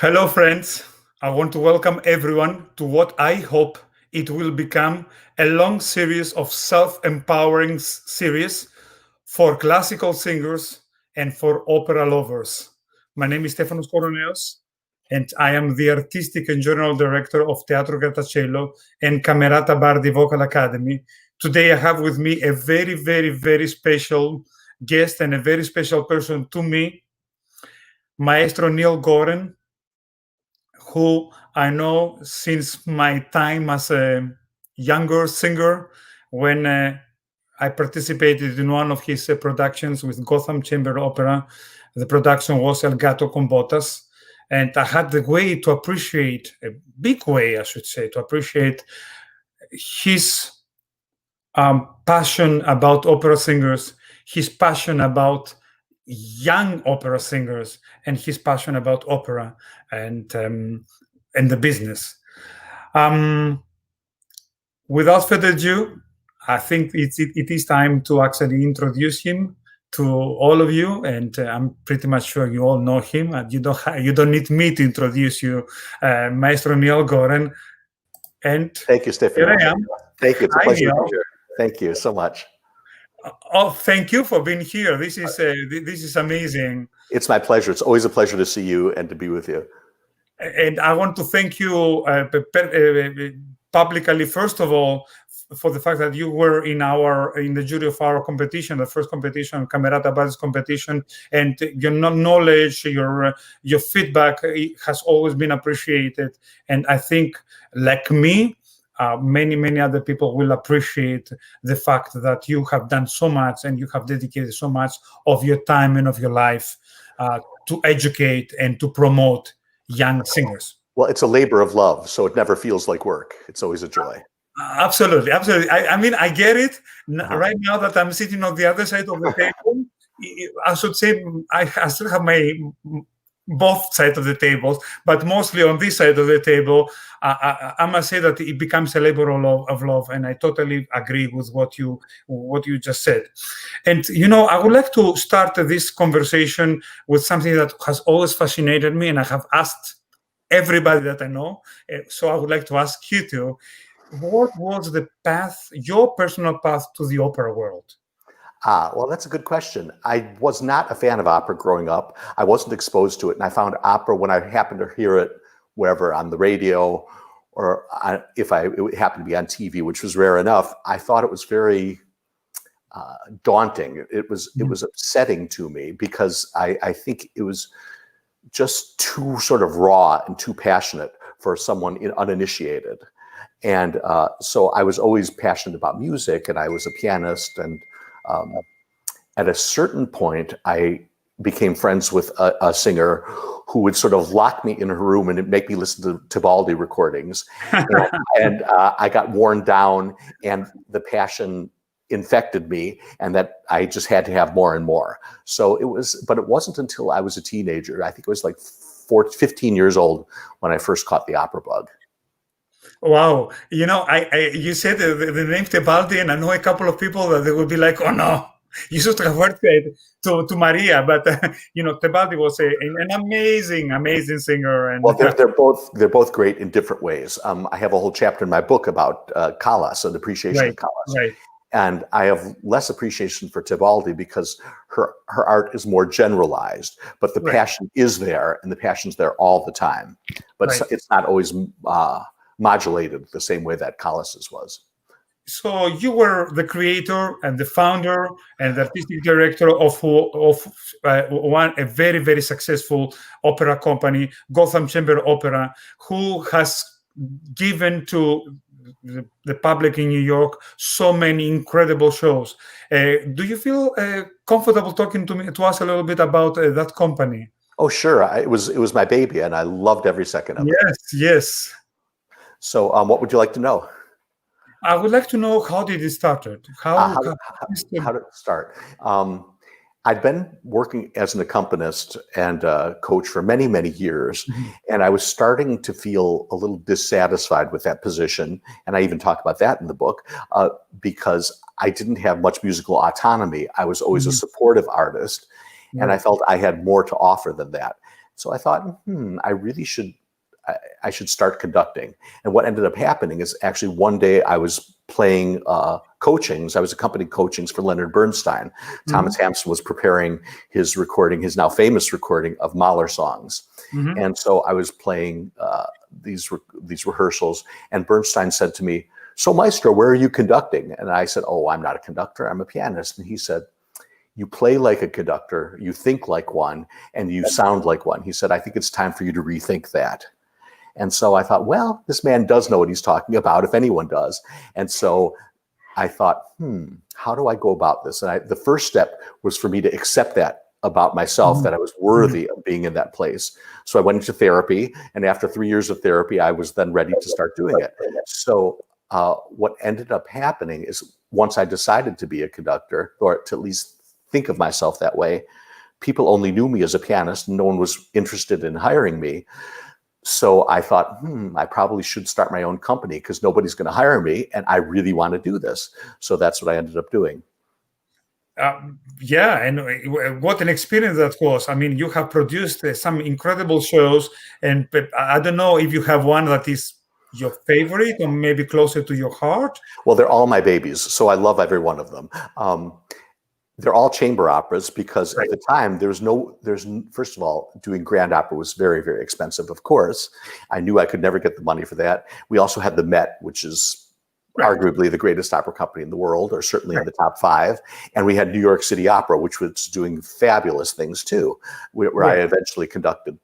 Hello, friends. I want to welcome everyone to what I hope it will become a long series of self-empowering series for classical singers and for opera lovers. My name is Stefanos Koroneos, and I am the artistic and general director of Teatro Grattacielo and Camerata Bardi Vocal Academy. Today, I have with me a very, very, very special guest and a very special person to me, Maestro Neal Goren, who I know since my time as a younger singer when I participated in one of his productions with Gotham Chamber Opera. The production was El Gato con Botas. And I had the way to appreciate, a big way, I should say, to appreciate his passion about opera singers, his passion about young opera singers, and his passion about opera and the business. Without further ado, I think it is time to actually introduce him to all of you, and I'm pretty much sure you all know him. And you don't need me to introduce you, Maestro Neal Goren. And thank you, Stefano. Here I am. Thank you. It's a pleasure to be here. Thank you so much. Oh, thank you for being here. This is amazing. It's my pleasure. It's always a pleasure to see you and to be with you. And I want to thank you publicly, first of all, for the fact that you were in the jury of our competition, the first competition, Camerata Bardi's competition, and your knowledge, your feedback has always been appreciated. And I think, like me, many other people will appreciate the fact that you have done so much and you have dedicated so much of your time and of your life to educate and to promote young singers. Well, it's a labor of love, so it never feels like work. It's always a joy. Absolutely. I mean, I get it. Right now that I'm sitting on the other side of the table, I should say I still have my both sides of the tables, but mostly on this side of the table, I must say that it becomes a labor of love, and I totally agree with what you just said. And I would like to start this conversation with something that has always fascinated me, and I have asked everybody that I know. So I would like to ask you too. What was the path, your personal path to the opera world? Well, that's a good question. I was not a fan of opera growing up. I wasn't exposed to it. And I found opera when I happened to hear it wherever on the radio or if it happened to be on TV, which was rare enough. I thought it was very daunting. It was upsetting to me because I think it was just too sort of raw and too passionate for someone uninitiated. And so I was always passionate about music, and I was a pianist. And at a certain point, I became friends with a singer who would sort of lock me in her room and make me listen to Tebaldi recordings. and I got worn down, and the passion infected me, and that I just had to have more and more. So but it wasn't until I was a teenager, I think it was like 15 years old, when I first caught the opera bug. Wow. You said the name Tebaldi, and I know a couple of people that they would be like, oh no, you should have worked to Maria. But, Tebaldi was an amazing singer. And well, they're both great in different ways. I have a whole chapter in my book about Callas and appreciation of Callas. Right. And I have less appreciation for Tebaldi because her art is more generalized, but the passion is there, and the passion's there all the time. But it's not always modulated the same way that Callas's was. So you were the creator and the founder and the artistic director of a very, very successful opera company, Gotham Chamber Opera, who has given to the public in New York so many incredible shows. Do you feel comfortable talking to us a little bit about that company? Oh, sure. It was my baby, and I loved every second of it. Yes. So what would you like to know? I would like to know, how did it start? How did it start? I'd been working as an accompanist and coach for many, many years, and I was starting to feel a little dissatisfied with that position. And I even talk about that in the book because I didn't have much musical autonomy. I was always a supportive artist. and I Right. felt I had more to offer than that. So I thought, I really should. I should start conducting. And what ended up happening is actually one day I was playing coachings. I was accompanying coachings for Leonard Bernstein. Mm-hmm. Thomas Hampson was preparing his recording, his now famous recording of Mahler songs. Mm-hmm. And so I was playing these rehearsals, and Bernstein said to me, "So, Maestro, where are you conducting?" And I said, "Oh, I'm not a conductor. I'm a pianist." And he said, "You play like a conductor, you think like one, and you sound like one." He said, "I think it's time for you to rethink that." And so I thought, well, this man does know what he's talking about, if anyone does. And so I thought, how do I go about this? And the first step was for me to accept that about myself, that I was Mm-hmm. worthy of being in that place. So I went into therapy, and after 3 years of therapy, I was then ready to start doing it. So what ended up happening is, once I decided to be a conductor, or to at least think of myself that way, people only knew me as a pianist, and no one was interested in hiring me. So I thought, I probably should start my own company, because nobody's going to hire me, and I really want to do this. So that's what I ended up doing. Yeah, and what an experience that was. I mean, you have produced some incredible shows, and I don't know if you have one that is your favorite or maybe closer to your heart. Well, they're all my babies, so I love every one of them. They're all chamber operas, because Right. at the time first of all, doing grand opera was very, very expensive. Of course, I knew I could never get the money for that. We also had the Met, which is Right. arguably the greatest opera company in the world, or certainly in Right. the top 5. And we had New York City Opera, which was doing fabulous things too, where I Right. eventually conducted.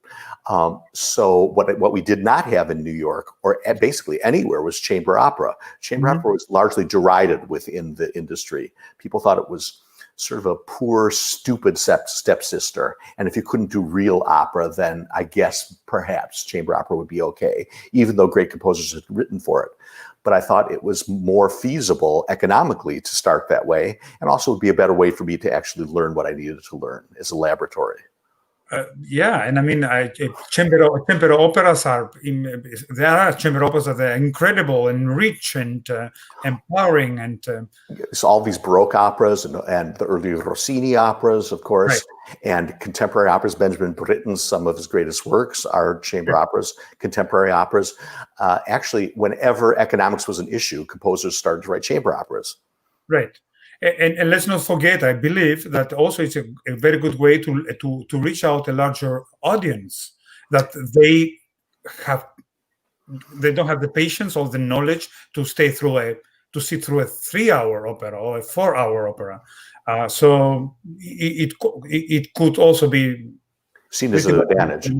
So what we did not have in New York, or basically anywhere, was chamber opera. Chamber Mm-hmm. opera was largely derided within the industry. People thought it was sort of a poor, stupid stepsister. And if you couldn't do real opera, then I guess perhaps chamber opera would be okay, even though great composers had written for it. But I thought it was more feasible economically to start that way, and also would be a better way for me to actually learn what I needed to learn as a laboratory. Yeah, and I mean, chamber operas are there are chamber operas that are incredible and rich and empowering and So all these Baroque operas, and the early Rossini operas, of right. course, and contemporary operas. Benjamin Britten's, some of his greatest works are chamber operas, contemporary operas. Actually, whenever economics was an issue, composers started to write chamber operas. Right. And let's not forget, I believe that also it's a very good way to reach out a larger audience, that have they don't have the patience or the knowledge to sit through a 3-hour opera or a 4-hour opera. So it could also be Seen as pretty an much advantage.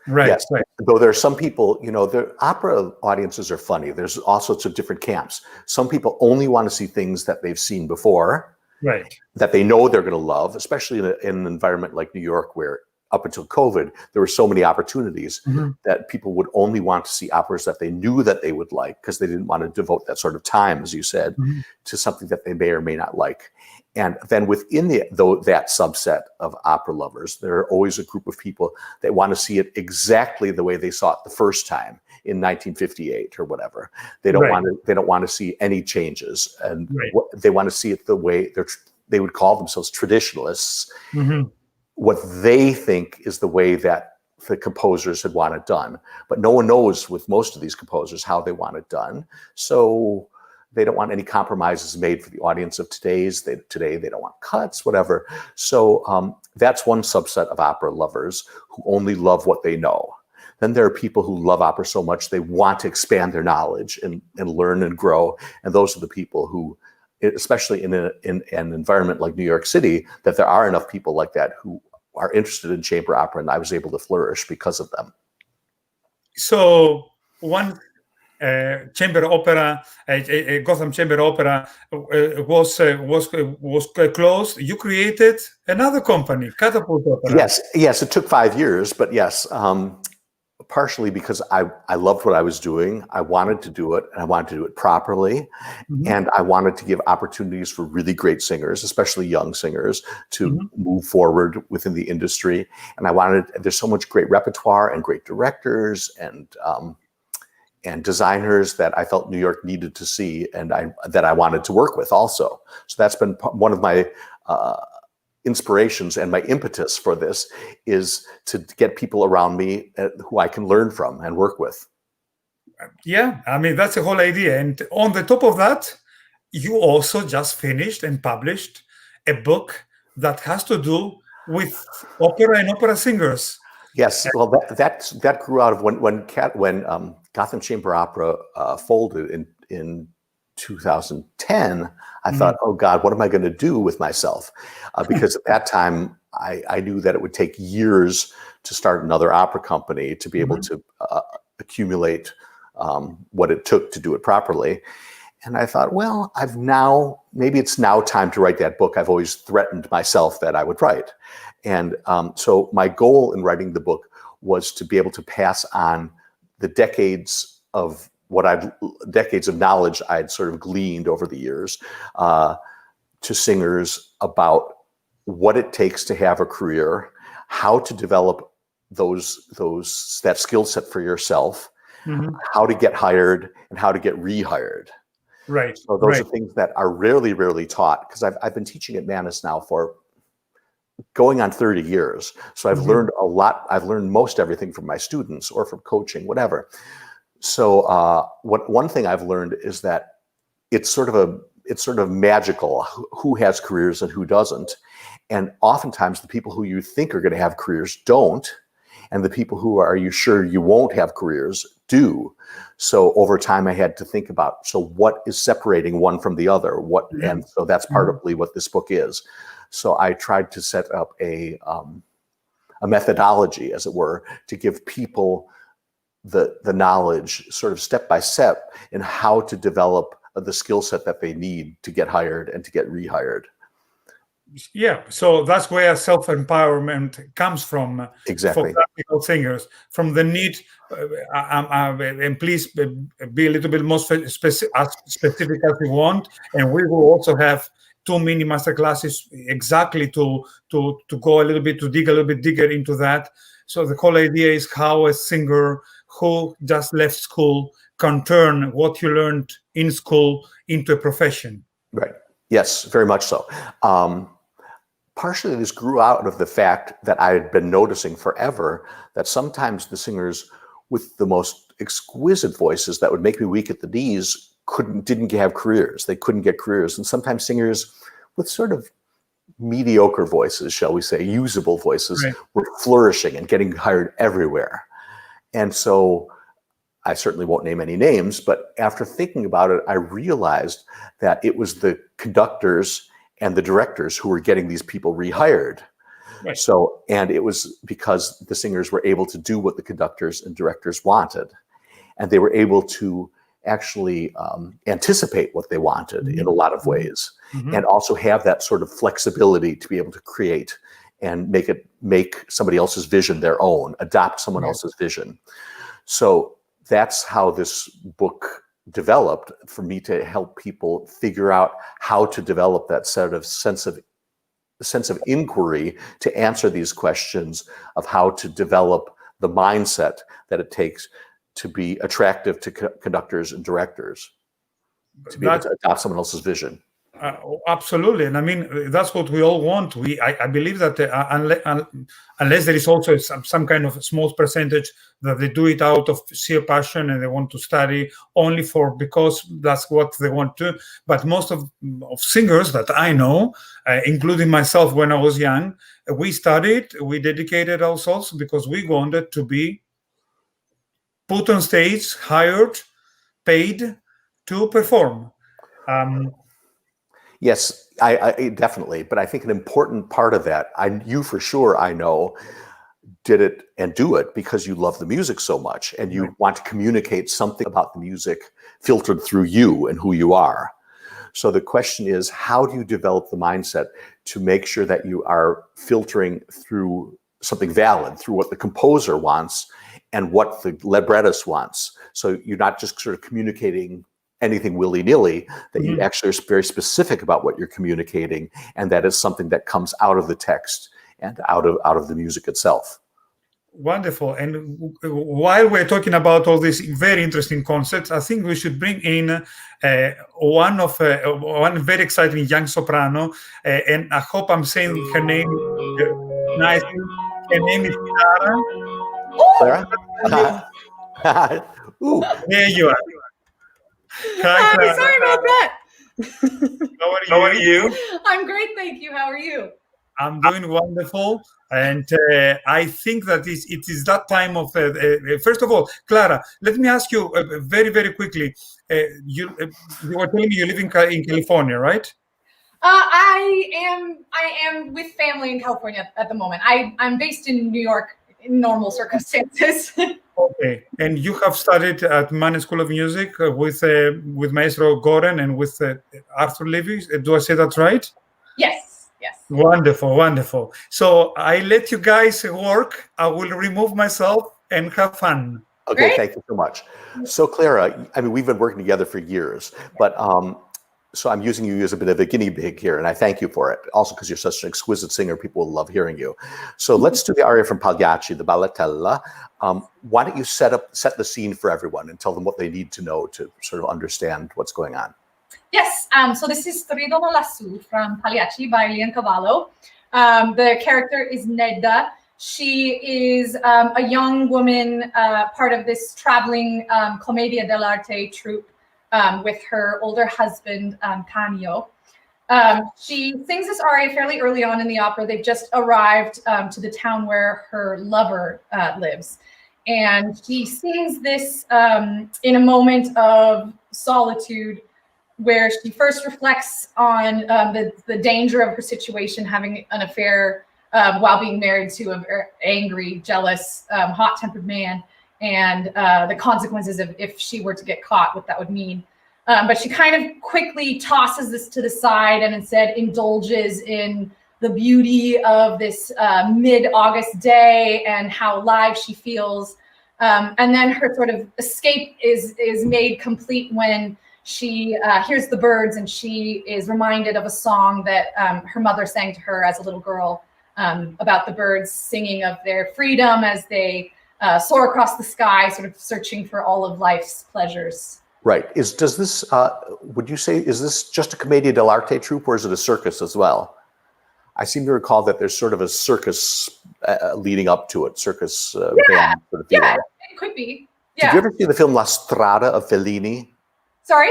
right, Yes, right, though there are some people, the opera audiences are funny. There's all sorts of different camps. Some people only want to see things that they've seen before, right. that they know they're going to love, especially in an environment like New York, where up until COVID, there were so many opportunities Mm-hmm. that people would only want to see operas that they knew that they would like, because they didn't want to devote that sort of time, as you said, Mm-hmm. to something that they may or may not like. And then within that subset of opera lovers, there are always a group of people that want to see it exactly the way they saw it the first time in 1958 or whatever. They don't Right, want to see any changes, and right. they want to see it the way they would call themselves traditionalists. Mm-hmm. What they think is the way that the composers had want it done. But no one knows with most of these composers how they want it done. So they don't want any compromises made for the audience of today. They don't want cuts, whatever. So that's one subset of opera lovers who only love what they know. Then there are people who love opera so much they want to expand their knowledge and learn and grow. And those are the people who, especially in an environment like New York City, that there are enough people like that who are interested in chamber opera, and I was able to flourish because of them. So one chamber opera, Gotham Chamber Opera, was closed. You created another company, Catapult Opera. Yes, it took 5 years, but yes, partially because I loved what I was doing. I wanted to do it, and I wanted to do it properly. Mm-hmm. And I wanted to give opportunities for really great singers, especially young singers, to Mm-hmm. move forward within the industry. And there's so much great repertoire and great directors and designers that I felt New York needed to see, and that I wanted to work with also. So that's been one of my inspirations and my impetus for this is to get people around me who I can learn from and work with. Yeah, I mean, that's the whole idea. And on the top of that, you also just finished and published a book that has to do with opera and opera singers. Yes, well, that grew out of when Gotham Chamber Opera folded in 2010. I thought, oh God, what am I going to do with myself? Because at that time, I knew that it would take years to start another opera company to be able to accumulate what it took to do it properly. And I thought, well, maybe it's now time to write that book I've always threatened myself that I would write. And so my goal in writing the book was to be able to pass on the decades of knowledge I'd sort of gleaned over the years to singers about what it takes to have a career, how to develop that skill set for yourself, how to get hired, and how to get rehired. Right. So those are things that are rarely taught, because I've been teaching at Mannes now for going on 30 years. So I've learned a lot. I've learned most everything from my students or from coaching, whatever. So one thing I've learned is that it's sort of magical who has careers and who doesn't. And oftentimes the people who you think are going to have careers don't. And the people who are you sure you won't have careers do. So over time I had to think about, so what is separating one from the other? And so that's partly what this book is. So I tried to set up a methodology, as it were, to give people the knowledge sort of step by step in how to develop the skill set that they need to get hired and to get rehired. Yeah, so that's where self-empowerment comes from. Exactly. For classical singers, from the need, and please be a little bit more specific as you want, and we will also have 2 mini master classes exactly to go a little bit, to dig a little bit deeper into that. So the whole idea is how a singer who just left school can turn what you learned in school into a profession. Right. Yes, very much so. Partially this grew out of the fact that I had been noticing forever that sometimes the singers with the most exquisite voices that would make me weak at the knees didn't have careers. They couldn't get careers. And sometimes singers with sort of mediocre voices, shall we say, usable voices, were flourishing and getting hired everywhere. And so I certainly won't name any names, but after thinking about it, I realized that it was the conductors and the directors who were getting these people rehired. Right. So, and it was because the singers were able to do what the conductors and directors wanted. And they were able to actually anticipate what they wanted in a lot of ways, and also have that sort of flexibility to be able to create and make somebody else's vision their own, adopt someone else's vision. So that's how this book developed, for me to help people figure out how to develop that sort of sense of inquiry to answer these questions of how to develop the mindset that it takes to be attractive to conductors and directors, to be able to adopt someone else's vision. Absolutely. And I mean, that's what we all want. I believe that unless there is also some kind of small percentage that they do it out of sheer passion and they want to study only because that's what they want to. But most of singers that I know, including myself when I was young, we studied, we dedicated ourselves because we wanted to be put on stage, hired, paid to perform. Yes, I definitely. But I think an important part of that, you for sure, I know, did it and do it because you love the music so much and you want to communicate something about the music filtered through you and who you are. So the question is, how do you develop the mindset to make sure that you are filtering through something valid, through what the composer wants and what the librettist wants? So you're not just sort of communicating anything willy-nilly, that you actually are very specific about what you're communicating, and that is something that comes out of the text and out of the music itself. Wonderful. And while we're talking about all these very interesting concepts, I think we should bring in one very exciting young soprano, and I hope I'm saying her name nicely. Her name is Clara. Clara? Ooh. There you are. Hi, Clara. Sorry about that. How are you? I'm great, thank you. How are you? I'm doing wonderful, and I think that it is that time of. First of all, Clara, let me ask you very, very quickly. You were telling me you live in California, right? I am with family in California at the moment. I'm based in New York in normal circumstances. Okay, and you have studied at Mann School of Music with Maestro Goren and with Arthur Levy. Do I say that right? Yes. Wonderful, wonderful. So I let you guys work. I will remove myself and have fun. Okay, Great. thank you so much. So Clara, I mean, we've been working together for years, but so I'm using you as a bit of a guinea pig here, and I thank you for it. Also, because you're such an exquisite singer, people will love hearing you. So let's do the aria from Pagliacci, the Ballatella. Why don't you set the scene for everyone and tell them what they need to know to sort of understand what's going on? Yes, so this is Stridono Lassù from Pagliacci by Leoncavallo. The character is Nedda. She is a young woman, part of this traveling Commedia dell'arte troupe with her older husband, Canio. She sings this aria fairly early on in the opera. They've just arrived to the town where her lover lives. And she sings this in a moment of solitude, where she first reflects on the danger of her situation, having an affair while being married to a very angry, jealous, hot-tempered man, and the consequences of if she were to get caught, what that would mean. But she kind of quickly tosses this to the side and instead indulges in the beauty of this mid-August day and how alive she feels. And then her sort of escape is made complete when she hears the birds, and she is reminded of a song that her mother sang to her as a little girl about the birds singing of their freedom as they soar across the sky, sort of searching for all of life's pleasures. Right. Does this, would you say, is this just a Commedia dell'arte troupe, or is it a circus as well? I seem to recall that there's sort of a circus leading up to it, circus band sort of feeling. Yeah, it could be. Yeah. Did you ever see the film La Strada of Fellini? Sorry?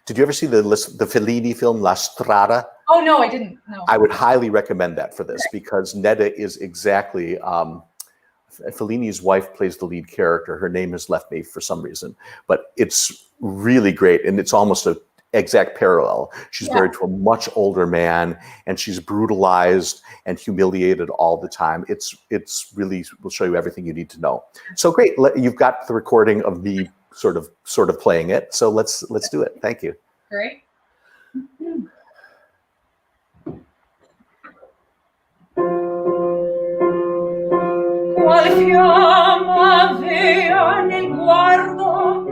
Did you ever see the Fellini film La Strada? Oh, no, I didn't. No. I would highly recommend that for this, because Nedda is exactly, Fellini's wife plays the lead character. Her name has left me for some reason, but it's really great. And it's almost an exact parallel. She's married to a much older man, and she's brutalized and humiliated all the time. It's really, will show you everything you need to know. So great. You've got the recording of me sort of playing it. So let's do it. Thank you. Great. Qual fiamma avea nel guardo,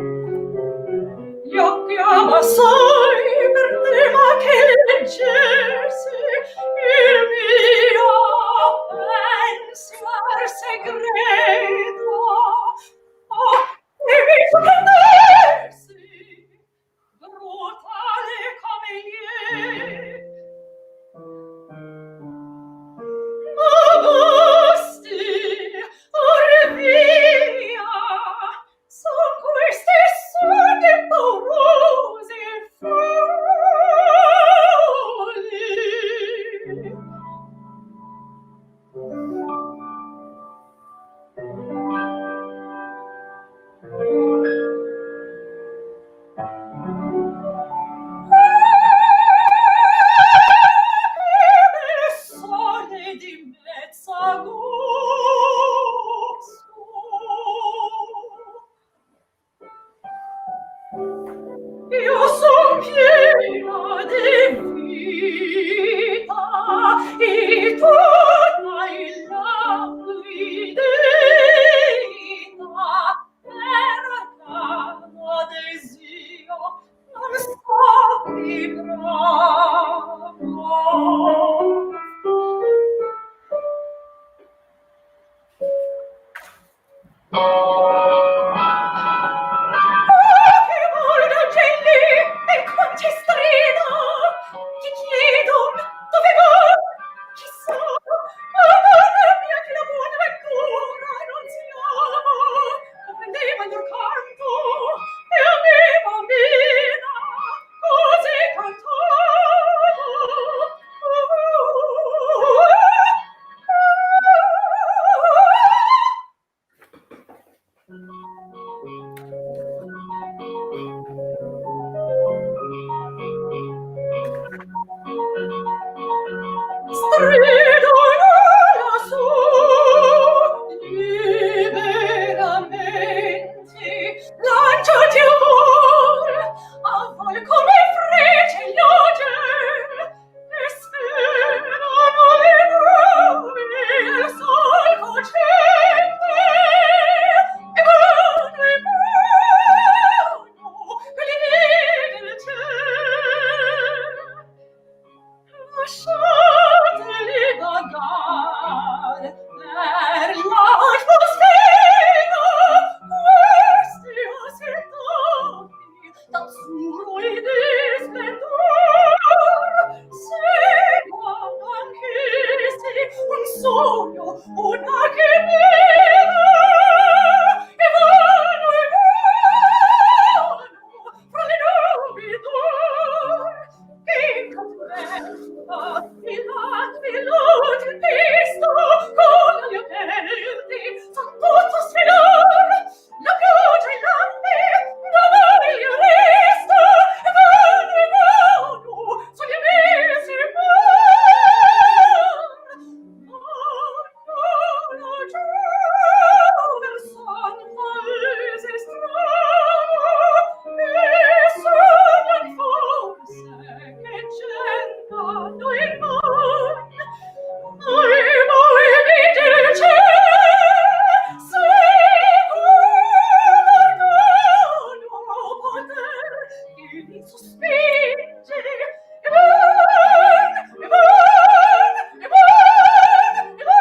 gli occhi abbassai per tema che leggesse il mio pensier segreto, e mi prendessi brutale come ieri. Augusti, ora via, son queste sorde paurose folli. che volga gelli e quanti strida ti chiedon dove va chissà amore mia che la buona ventura non si ama comprendeva il lor canto e a me bambina così stridono lassù liberamente lanciati a vol come frecce gli oggi e sperano le nubi il sol cocente e vanno per li vede il cielo lasciateli vagare per l'atmosfera questi assetati d'azzurro e di splendor seguono anch'essi un sogno, una chimera e vanno fra le nubi d'or in campetta il veloce visto con gli aperti son tutto sfidor la pioggia e lampe la voglia resta e vanno sugli mesi vanno giù verso un paese strano e sognan forse che cercano il mondo ai movimenti del cielo seguono poter che li sospinge e van, e van, e van, e van.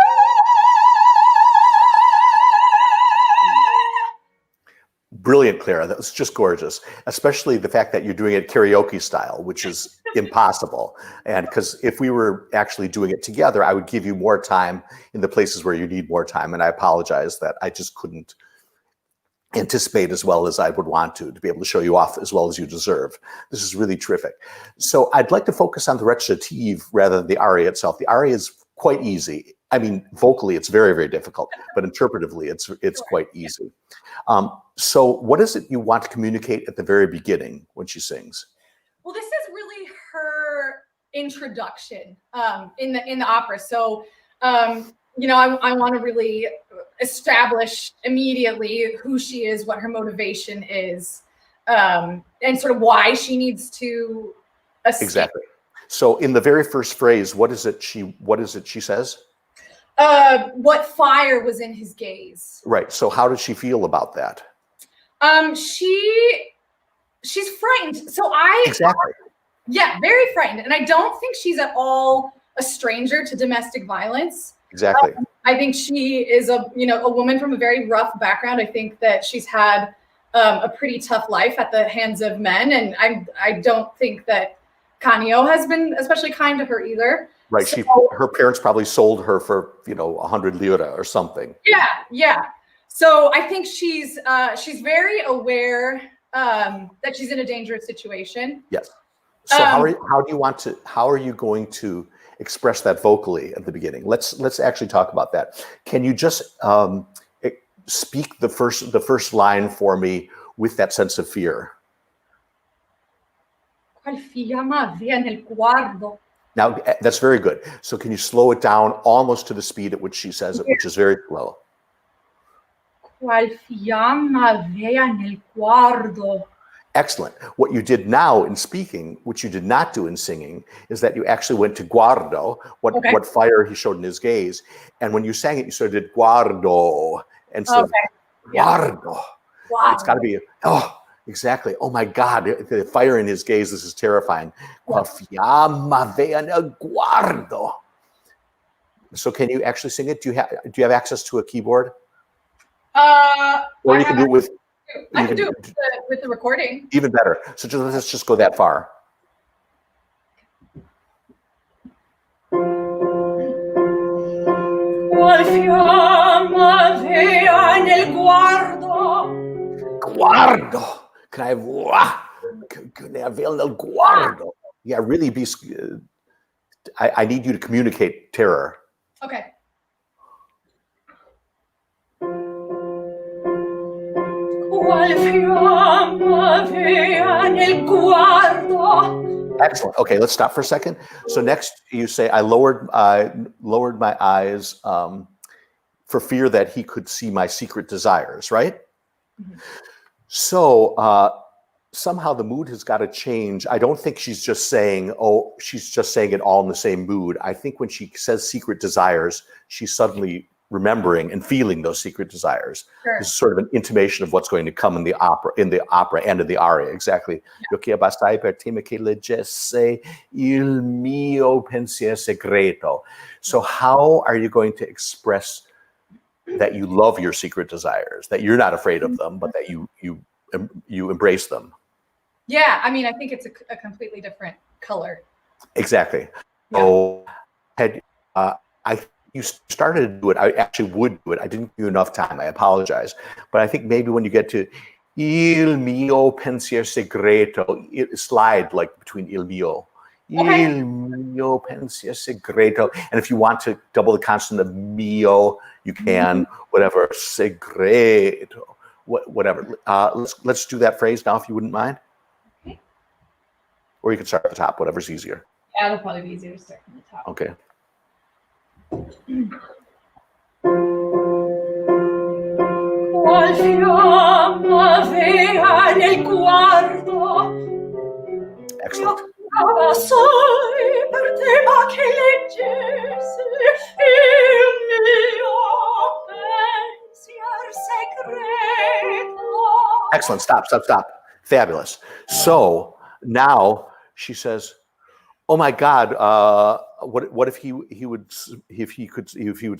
Brilliant, Clara. That was just gorgeous, especially the fact that you're doing it karaoke style, which is impossible. And because if we were actually doing it together, I would give you more time in the places where you need more time. And I apologize that I just couldn't anticipate as well as I would want to be able to show you off as well as you deserve. This is really terrific. So I'd like to focus on the recitative rather than the aria itself. The aria is quite easy. I mean, vocally, it's very, very difficult, but interpretively, it's quite easy. So what is it you want to communicate at the very beginning when she sings? Well, this is really her introduction in the opera. So, you know, I want to really establish immediately who she is, what her motivation is, and sort of why she needs to escape. Exactly. So in the very first phrase, what is it she says? What fire was in his gaze. Right. So how does she feel about that? She's frightened. So Exactly. Yeah, very frightened. And I don't think she's at all a stranger to domestic violence. Exactly. I think she is a woman from a very rough background. I think that she's had a pretty tough life at the hands of men. And I don't think that Canio has been especially kind to her either. Right. So, her parents probably sold her for, 100 lira or something. Yeah. So I think she's very aware that she's in a dangerous situation. Yes. So how are you going to express that vocally at the beginning? Let's actually talk about that. Can you just speak the first line for me with that sense of fear? Qual fiamma avea nel guardo. Now, that's very good. So can you slow it down almost to the speed at which she says it, which is very slow? Qual fiamma avea nel guardo. Excellent. What you did now in speaking, which you did not do in singing, is that you actually went to guardo, what fire he showed in his gaze. And when you sang it, you sort of did guardo instead of guardo. Wow. It's got to be, exactly. Oh my God, the fire in his gaze, this is terrifying. Qual fiamma avea nel guardo. So can you actually sing it? Do you have access to a keyboard? Or you can do it with. I can do it with the recording. Even better. So let's just go that far. Qual fiamma vea nel guardo. Guardo. Can I have nel guardo? Yeah, really be. I need you to communicate terror. Okay. Qual fiamma vea nel guardo. Excellent. Okay, let's stop for a second. So next you say, I lowered my eyes for fear that he could see my secret desires, right? Mm-hmm. So somehow the mood has got to change. I don't think she's just saying, oh, she's just saying it all in the same mood. I think when she says secret desires, she's suddenly remembering and feeling those secret desires. Sure. This is sort of an intimation of what's going to come in the opera and in the aria. Exactly. Io che abbastai per te che leggesse il mio pensiero segreto. So how are you going to express that you love your secret desires, that you're not afraid of them, but that you embrace them? Yeah, I mean, I think it's a completely different color. Exactly. Yeah. So you started to do it. I actually would do it. I didn't give you enough time. I apologize. But I think maybe when you get to il mio pensiero segreto, slide like between il mio. Okay. Il mio pensiero segreto. And if you want to double the consonant of mio, you can, whatever, segreto, whatever. Let's do that phrase now, if you wouldn't mind. Okay. Or you can start at the top, whatever's easier. Yeah, it'll probably be easier to start from the top. Okay. Qual fiamma vea nel guardo. Excellent. Abbassai per te ma che leggesse il mio pensier segreto. Excellent. Stop. Fabulous. So now she says, oh my God, what if he would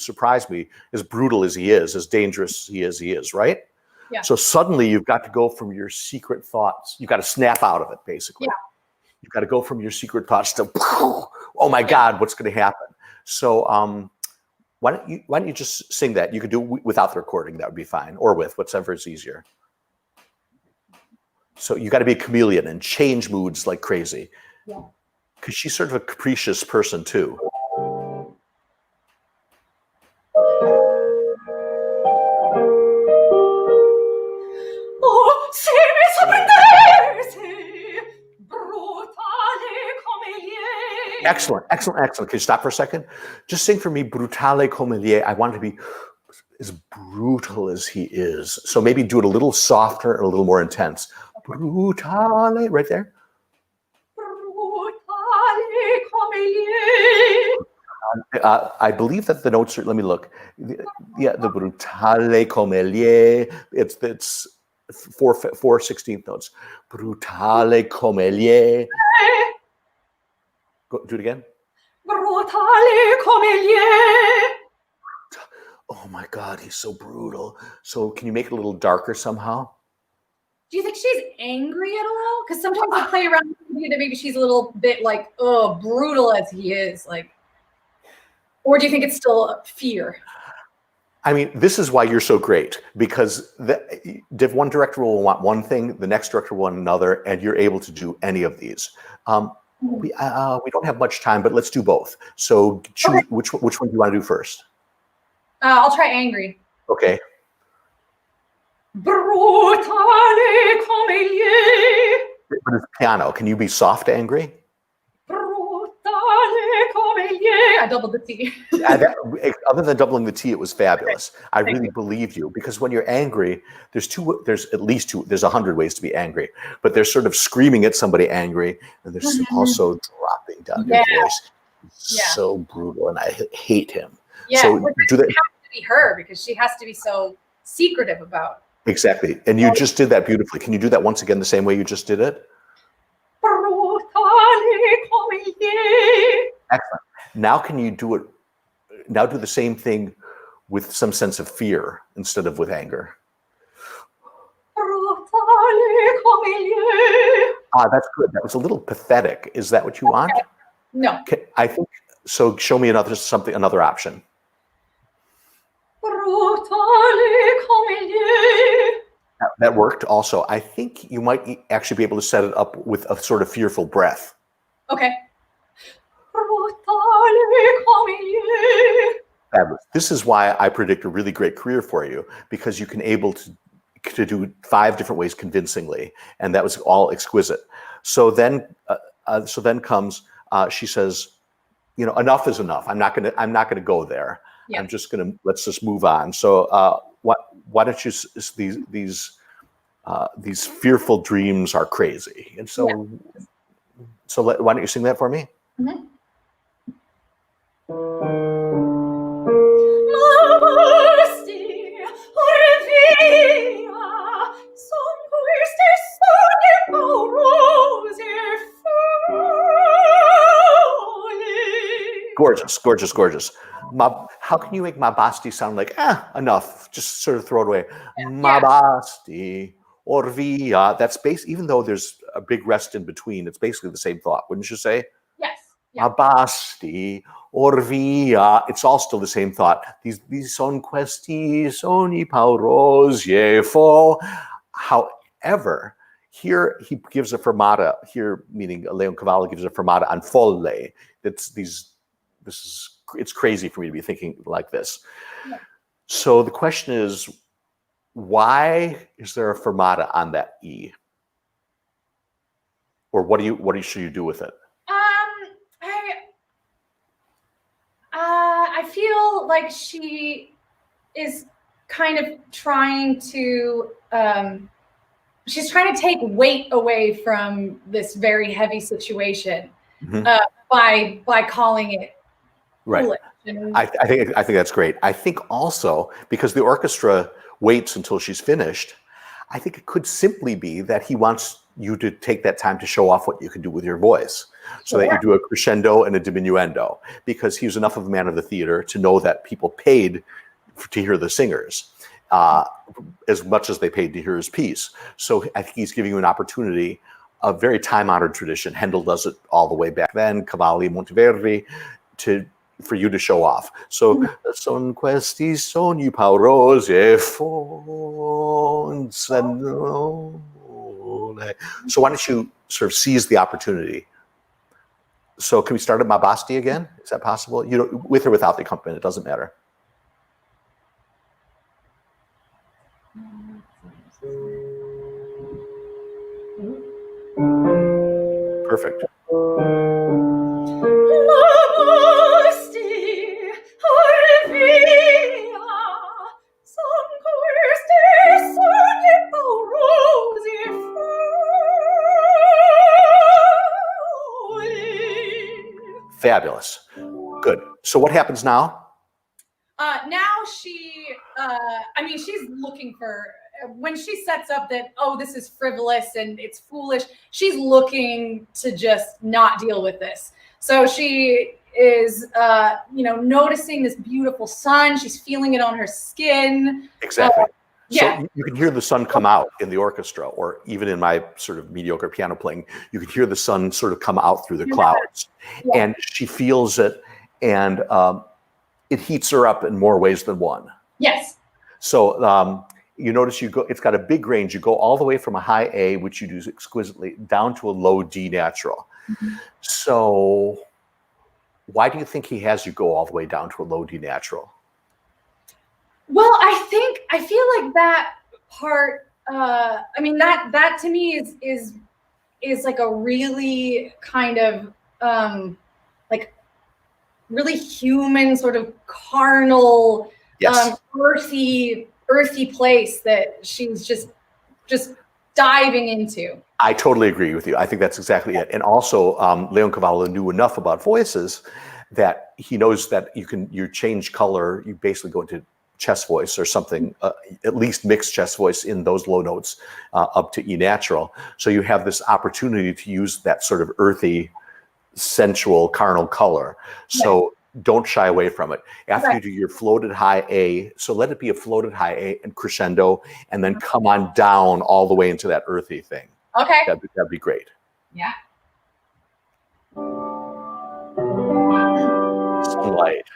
surprise me, as brutal as he is, as dangerous he is, right? Yeah. So suddenly you've got to go from your secret thoughts. You've got to snap out of it, basically. Yeah. You've got to go from your secret thoughts to, oh my God, what's going to happen? So why don't you just sing that? You could do it without the recording. That would be fine, or with, whatever is easier. So you got to be a chameleon and change moods like crazy. Yeah. Because she's sort of a capricious person too. Oh, se mi sorprendesi, brutale come ieri. Excellent. Can you stop for a second? Just sing for me, brutale come ieri. I want to be as brutal as he is. So maybe do it a little softer and a little more intense. Brutale, right there. I believe that the notes are, let me look. Yeah, the brutale come ieri. It's 4/16 notes. Brutale come ieri. Go, do it again. Brutale come ieri. Oh my God, he's so brutal. So can you make it a little darker somehow? Do you think she's angry at all? Because sometimes I play around with you that maybe she's a little bit like, oh, brutal as he is, like. Or do you think it's still fear? I mean, this is why you're so great, because one director will want one thing, the next director will want another, and you're able to do any of these. We don't have much time, but let's do both. So choose, okay. Which one do you want to do first? I'll try angry. Okay. Brutale come ieri. But it's piano. Can you be soft angry? Brutale come ieri. I doubled the T. Other than doubling the T, it was fabulous. I really believed you, because when you're angry, there's at least two. There's 100 ways to be angry, but there's sort of screaming at somebody angry, and there's also dropping down your voice. So brutal, and I hate him. Yeah, so do that. It has to be her, because she has to be so secretive about. Exactly, and you just did that beautifully. Can you do that once again the same way you just did it? Excellent. Now can you do it? Now do the same thing with some sense of fear instead of with anger. Brutale come gli. That's good. That was a little pathetic. Is that what you want? No. I think so. Show me another option. Brutale come gli. That worked also. I think you might actually be able to set it up with a sort of fearful breath. Okay. Brutale come gli. Fabulous. This is why I predict a really great career for you, because you can able to do 5 different ways convincingly, and that was all exquisite. So then comes she says, you know, enough is enough. I'm not gonna go there. Yeah. Let's just move on. So why don't you these fearful dreams are crazy, and so why don't you sing that for me? Mm-hmm. Masti, orvia, son queste sogni paurose folli. Gorgeous, gorgeous, gorgeous. How can you make Mabasti sound like, enough, just sort of throw it away? Mabasti, or via. That's even though there's a big rest in between, it's basically the same thought, wouldn't you say? Yes. Yeah. Mabasti, or via. It's all still the same thought. These son questi sogni paurosi fo. However, here he gives a fermata, here meaning Leoncavallo gives a fermata on folle. It's crazy for me to be thinking like this. Yeah. So the question is, why is there a fermata on that E? Or what should you do with it? I feel like she is kind of trying to she's trying to take weight away from this very heavy situation by calling it right. foolish. I think that's great. I think also because the orchestra waits until she's finished, I think it could simply be that he wants you to take that time to show off what you can do with your voice, so that you do a crescendo and a diminuendo, because he was enough of a man of the theater to know that people paid to hear the singers as much as they paid to hear his piece. So I think he's giving you an opportunity, a very time-honored tradition. Handel does it all the way back then, Cavalli, Monteverdi, for you to show off. So, son questi sogni paurosi fonzano. So why don't you sort of seize the opportunity? So can we start at Mabasti again? Is that possible? You know, with or without the accompaniment, it doesn't matter. Perfect. Fabulous. Good. So what happens now? Now she's looking for, when she sets up that, this is frivolous and it's foolish, she's looking to just not deal with this. So she is, noticing this beautiful sun. She's feeling it on her skin. Exactly. Yeah. So you can hear the sun come out in the orchestra, or even in my sort of mediocre piano playing, you can hear the sun sort of come out through the clouds. Yeah. And she feels it, and it heats her up in more ways than one. Yes. So you notice it's got a big range. You go all the way from a high A, which you do exquisitely, down to a low D natural. Mm-hmm. So why do you think he has you go all the way down to a low D natural? Well, I feel like that part, that to me is like a really kind of like really human, sort of carnal, yes. earthy place that she's just diving into. I totally agree with you. I think that's exactly it. And also, Leoncavallo knew enough about voices that he knows that you change color, you basically go into chest voice or something, at least mixed chest voice in those low notes up to E natural. So you have this opportunity to use that sort of earthy, sensual, carnal color. So don't shy away from it. After Okay. you do your floated high A, so let it be a floated high A and crescendo, and then come on down all the way into that earthy thing. Okay. That'd be great. Yeah. Sunlight.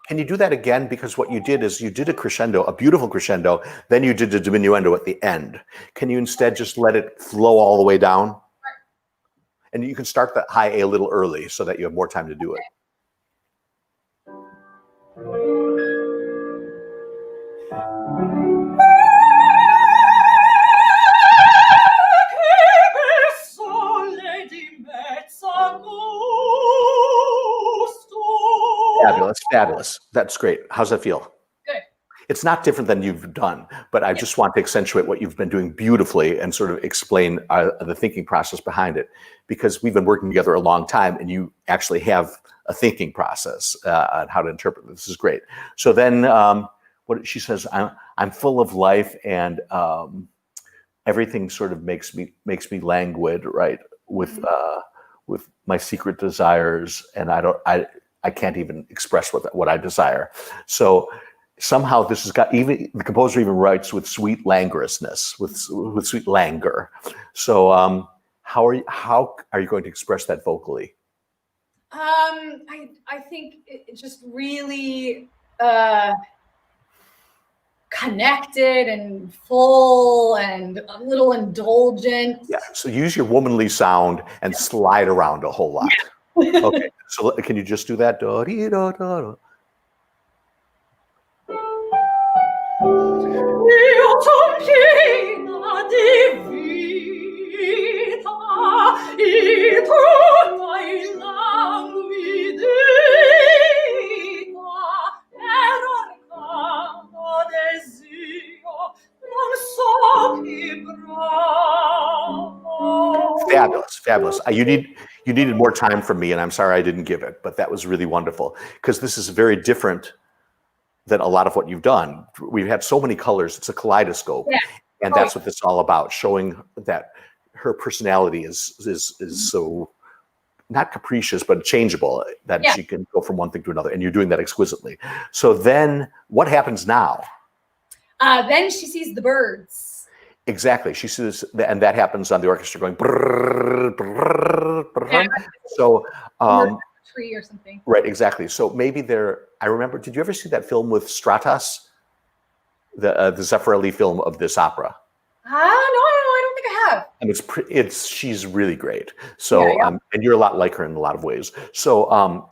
Can you do that again? Because what you did is you did a crescendo, a beautiful crescendo, then you did a diminuendo at the end. Can you instead just let it flow all the way down? And you can start the high A a little early so that you have more time to do it. Fabulous, fabulous. That's great. How's that feel? Good. It's not different than you've done, but I just want to accentuate what you've been doing beautifully and sort of explain the thinking process behind it, because we've been working together a long time and you actually have a thinking process on how to interpret this. This is great. So then what she says, I'm full of life and everything sort of makes me languid, right? With my secret desires, and I can't even express what I desire. So somehow this has got, even the composer even writes with sweet languorousness, with sweet languor. So how are you going to express that vocally? I think it just really connected and full and a little indulgent. Yeah. So use your womanly sound and slide around a whole lot. Okay. So can you just do that? Fabulous, fabulous. You needed more time from me, and I'm sorry I didn't give it, but that was really wonderful, because this is very different than a lot of what you've done. We've had so many colors; it's a kaleidoscope, and that's what this is all about, showing that her personality is so not capricious, but changeable, that she can go from one thing to another, and you're doing that exquisitely. So then, what happens now? Then she sees the birds. Exactly. She says, and that happens on the orchestra going brrr, brrr, brrr. So tree or something. Right, exactly. So maybe I remember, did you ever see that film with Stratas? The Zeffirelli film of this opera? No, I don't think I have. And she's really great. So and you're a lot like her in a lot of ways. So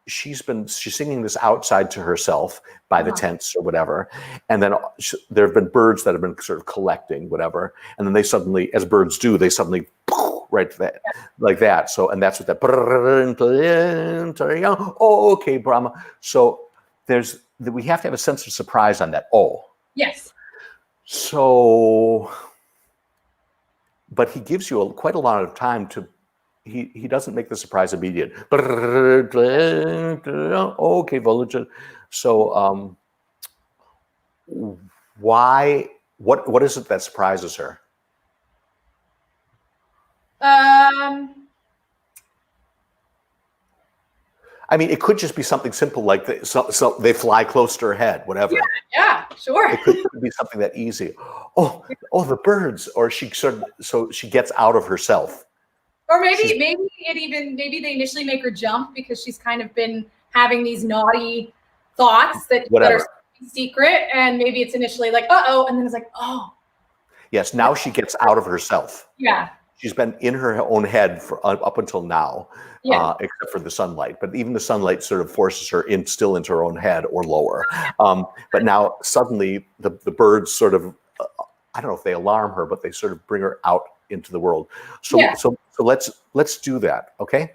she's singing this outside to herself by the tents or whatever, and then there have been birds that have been sort of collecting whatever, and then they suddenly, as birds do, they suddenly right that like that. So, and that's what that. Oh, okay, Brahma. So we have to have a sense of surprise on that. Oh, yes. So, but he gives you quite a lot of time to. He doesn't make the surprise immediate. Okay, Village. So why? What is it that surprises her? I mean, it could just be something simple like so they fly close to her head, whatever. Yeah, sure. It could be something that easy. Oh, the birds, or she gets out of herself. Or maybe they initially make her jump because she's kind of been having these naughty thoughts that are secret, and maybe it's initially like, uh-oh, and then it's like, oh. Yes, now she gets out of herself. Yeah. She's been in her own head up until now, except for the sunlight. But even the sunlight sort of forces her still into her own head or lower. But now suddenly the birds sort of, I don't know if they alarm her, but they sort of bring her out into the world. So let's do that, okay?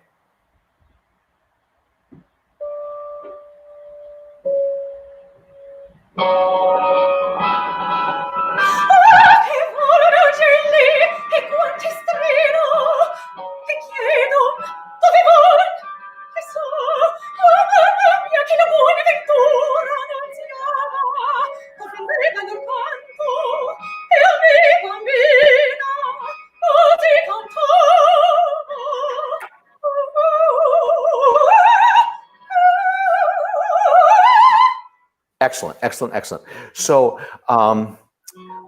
Excellent, excellent, excellent. So,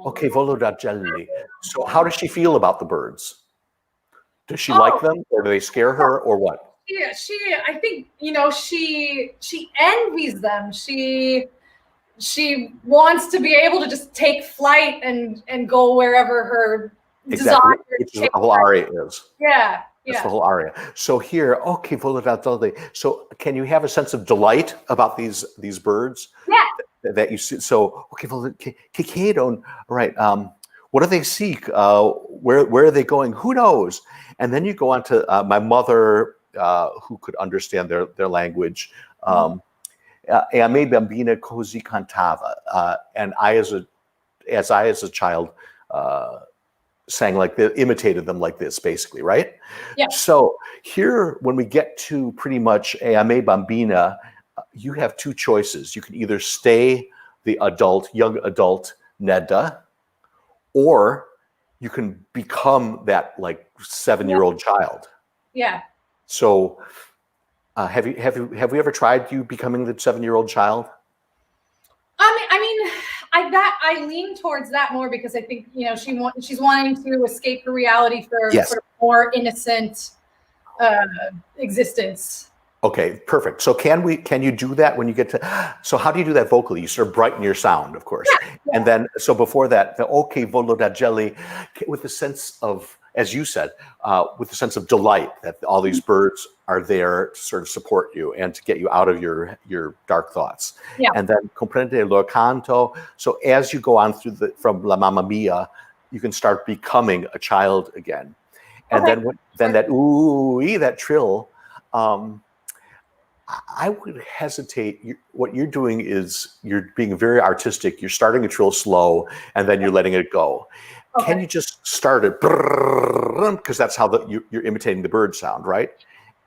okay, volo da jelly. So how does she feel about the birds? Does she like them, or do they scare her, or what? Yeah, I think, she envies them. She wants to be able to just take flight and go wherever her Exactly. desire It's the whole aria is. Yeah, That's yeah. the whole aria. So here, okay, volo da jelly. So can you have a sense of delight about these birds? Yeah. That you see? So okay, volo right. What do they seek? Where are they going? Who knows? And then you go on to my mother, who could understand their language. E a me bambina così cantava. And as I as a child sang like this, imitated them like this, basically, right? Yeah. So here, when we get to pretty much E a me bambina, you have two choices. You can either stay the young adult Nedda, or you can become that like 7-year-old child. Yeah. So have we ever tried you becoming the 7-year-old child? I lean towards that more because I think, she's wanting to escape her reality for Yes. sort of more innocent existence. Okay, perfect. So can you do that when you get to, so how do you do that vocally? You sort of brighten your sound, of course. Yeah. And then, so before that, the okay, volo da jelly, with the sense of, as you said, with the sense of delight that all these birds are there to sort of support you and to get you out of your dark thoughts. Yeah. And then comprende lo canto. So as you go on through from La Mamma Mia, you can start becoming a child again. And then that ooh, that trill, I would hesitate. What you're doing is you're being very artistic. You're starting a trill slow, and then you're letting it go. Okay. Can you just start it? Because that's how you're imitating the bird sound, right?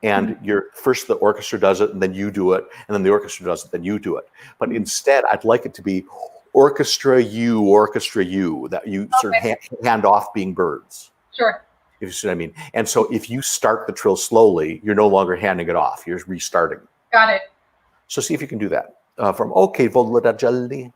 And first the orchestra does it, and then you do it, and then the orchestra does it, then you do it. But instead, I'd like it to be orchestra you, that you sort of hand off being birds. Sure. If you see what I mean. And so if you start the trill slowly, you're no longer handing it off. You're restarting. Got it. So see if you can do that. From okay, volo da jelly.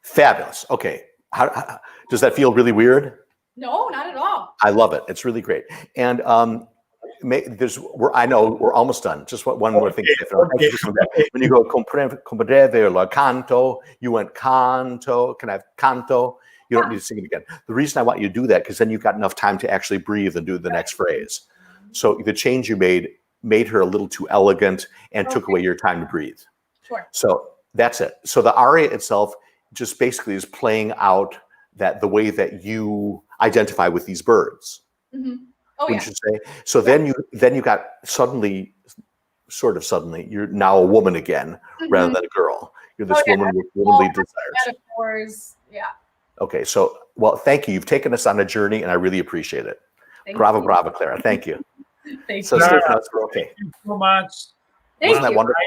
Fabulous. Okay. How does that feel really weird? No, not at all. I love it. It's really great. And I know we're almost done. Just one more thing. Okay. When you go comprendere lo canto, you went canto. Can I have canto? You don't need to sing it again. The reason I want you to do that, because then you've got enough time to actually breathe and do the next phrase. So the change you made her a little too elegant and took away your time to breathe. Sure. So that's it. So the aria itself just basically is playing out the way that you identify with these birds. Mm-hmm. Oh, wouldn't you say? So then you got suddenly, you're now a woman again rather than a girl. You're this woman with womanly desires. Metaphors. Yeah. Okay. So, well, thank you. You've taken us on a journey, and I really appreciate it. Bravo, Clara. Thank you. Thank so, you. Stephanos, we're okay. Thank you so much. Wasn't that wonderful?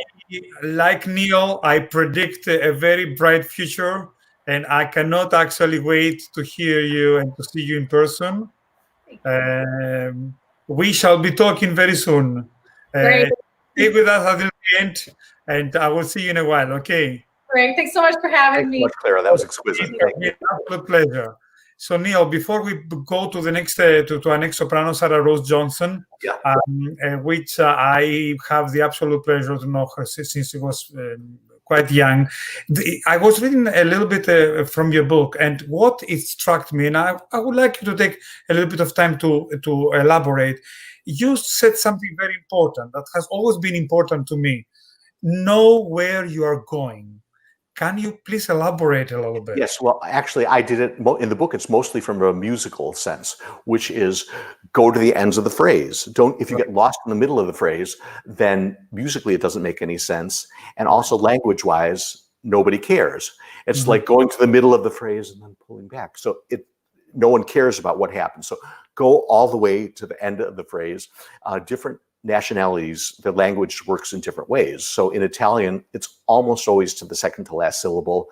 Like Neal, I predict a very bright future, and I cannot actually wait to hear you and to see you in person. We shall be talking very soon. Stay with us until the end, and I will see you in a while, okay? Great. Thanks so much for having me. Thanks so much, Clara. That was exquisite. Thank you. Absolute pleasure. So, Neal, before we go to the next to our next soprano, Sarah Rose Johnson, which I have the absolute pleasure to know her since she was quite young. I was reading a little bit from your book, and what it struck me, and I would like you to take a little bit of time to elaborate. You said something very important that has always been important to me. Know where you are going. Can you please elaborate a little bit? Yes, well, actually, I did it in the book. It's mostly from a musical sense, which is go to the ends of the phrase. If you get lost in the middle of the phrase, then musically it doesn't make any sense. And also language-wise, nobody cares. It's like going to the middle of the phrase and then pulling back. So no one cares about what happens. So go all the way to the end of the phrase. Different nationalities, the language works in different ways. So in Italian, it's almost always to the second to last syllable.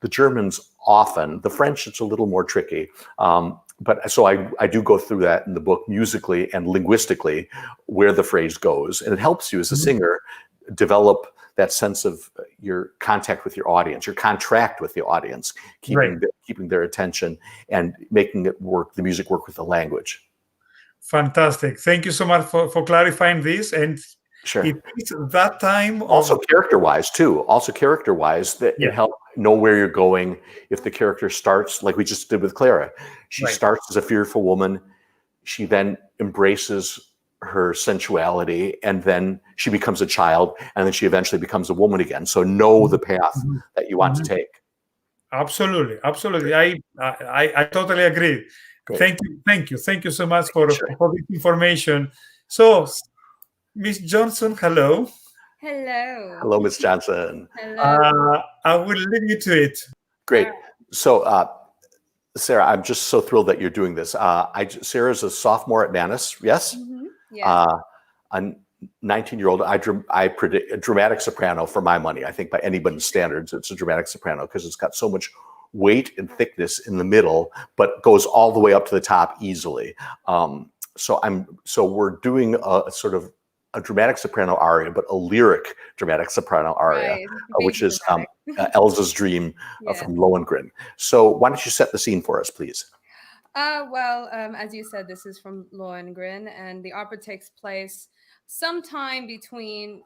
The Germans often, the French, it's a little more tricky. But so I do go through that in the book musically and linguistically where the phrase goes. And it helps you as a singer develop that sense of your contact with your audience, your contract with the audience, keeping their attention and making it work, the music work with the language. Fantastic. Thank you so much for clarifying this. And sure. It is that time. Also character-wise too. Also character-wise, that it helps know where you're going. If the character starts, like we just did with Clara, she starts as a fearful woman. She then embraces her sensuality, and then she becomes a child, and then she eventually becomes a woman again. So know the path that you want to take. Absolutely, absolutely. I totally agree. Great. Thank you so much for this information. So, Miss Johnson, hello. Hello. Hello, Miss Johnson. Hello. I will leave you to it. Great. So, Sarah, I'm just so thrilled that you're doing this. Sarah's a sophomore at Manus, yes? Yeah. A 19-year-old. I predict a dramatic soprano for my money. I think by anybody's standards, it's a dramatic soprano because it's got so much weight and thickness in the middle, but goes all the way up to the top easily. So we're doing a sort of a dramatic soprano aria, but a lyric dramatic soprano aria, which is Elsa's Dream from Lohengrin. So why don't you set the scene for us, please? As you said, this is from Lohengrin, and the opera takes place sometime between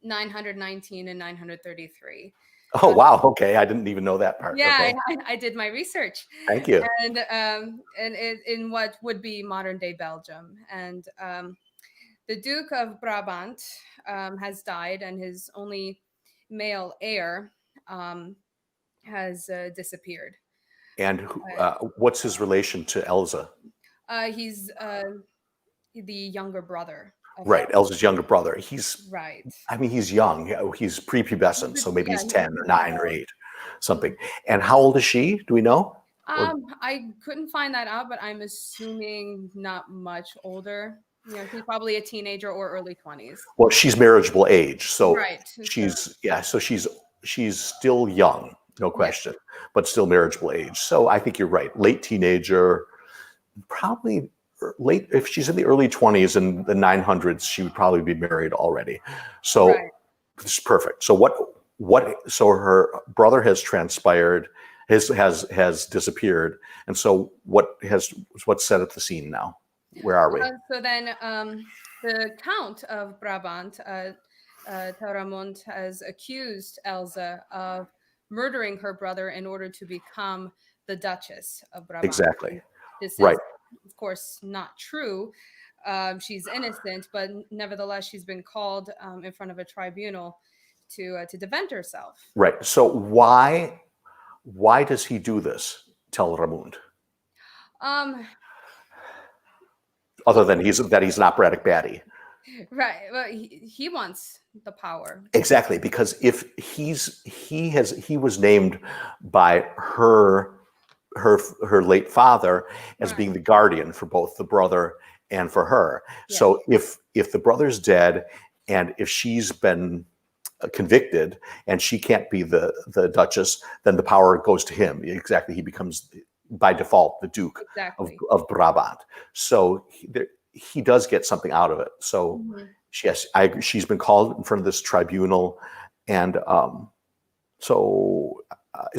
919 and 933. Oh, wow. Okay. I didn't even know that part. Yeah, okay. I did my research. Thank you. And in what would be modern day Belgium. And the Duke of Brabant has died, and his only male heir has disappeared. And what's his relation to Elsa? He's the younger brother. Right, Elsa's younger brother. He's right. I mean, he's young. He's prepubescent, so maybe he's 10 or 9 or 8, something. And how old is she? Do we know? I couldn't find that out, but I'm assuming not much older. You know, she's probably a teenager or early 20s. Well, she's marriageable age, so she's so she's still young, no question, but still marriageable age. So I think you're right. Late teenager, probably late. If she's in the early 20s in the 900s, she would probably be married already. So this is perfect. So so her brother has transpired, has disappeared, and so what's set at the scene now? Where are we? So then the Count of Brabant, Tauramund, has accused Elsa of murdering her brother in order to become the Duchess of Brabant. Exactly. This is, of course, not true. She's innocent, but nevertheless, she's been called in front of a tribunal to defend herself. Right. So why does he do this, Tauramund? Other than he's an operatic baddie. Right. Well, he wants the power. Exactly, because if he was named by her late father as being the guardian for both the brother and for her. Yeah. So if the brother's dead and if she's been convicted and she can't be the Duchess, then the power goes to him. Exactly. He becomes by default the Duke of Brabant. So he does get something out of it. So she's been called in front of this tribunal. And is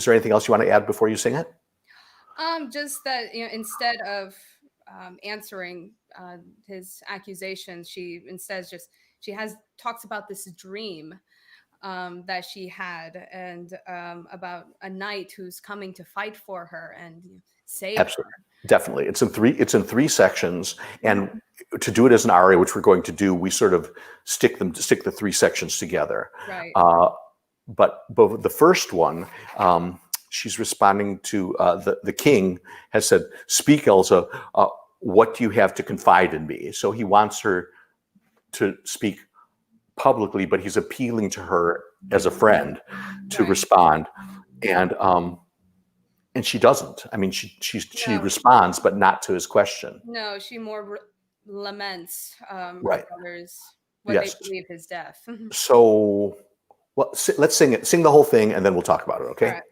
there anything else you want to add before you sing it? Just that, instead of answering his accusations, she instead talks about this dream that she had, and about a knight who's coming to fight for her and save her. Definitely. It's in three sections, and to do it as an aria, which we're going to do, we sort of stick the 3 sections together. Right. but the first one, she's responding to the king has said, "Speak, Elsa. What do you have to confide in me?" So he wants her to speak publicly, but he's appealing to her as a friend to respond, and she doesn't. I mean, she responds, but not to his question. No, she more laments Right. her brothers, what they believe his death. So, well, let's sing it. Sing the whole thing, and then we'll talk about it. Okay. All right.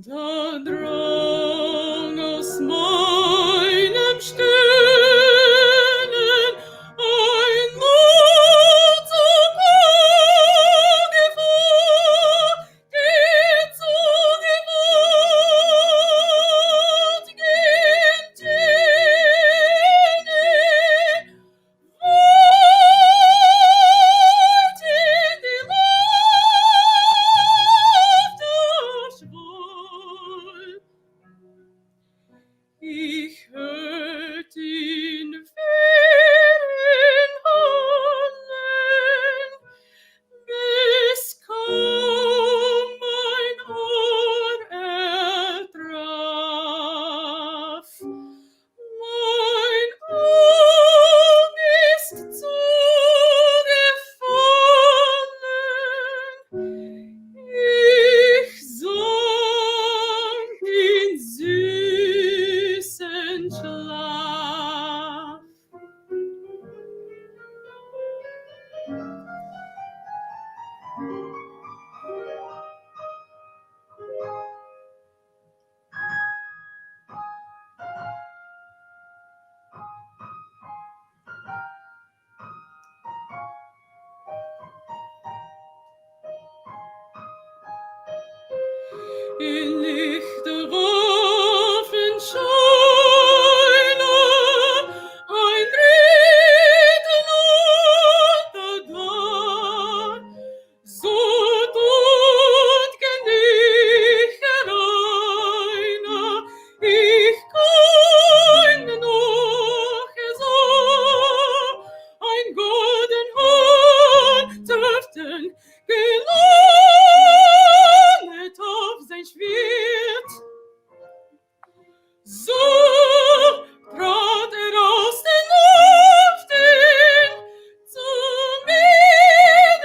Der Drang aus meinem Stillen, ein Mut zur Kunde vor, die zu Geburt geht jene, weit in die Luft erschwoll. Ich hört ihn Wehren hallen, bis kaum mein Ohr ertraf. Mein Auge ist zugefallen, ich sank in süßen Schlaf. In lichte Waffenscheine ein Dritten untertan, so tut gen ich hereiner, ich kann noch so ein golden Horn dürften gelohnet auf sein Schwert. So trat aus den Luften zu mir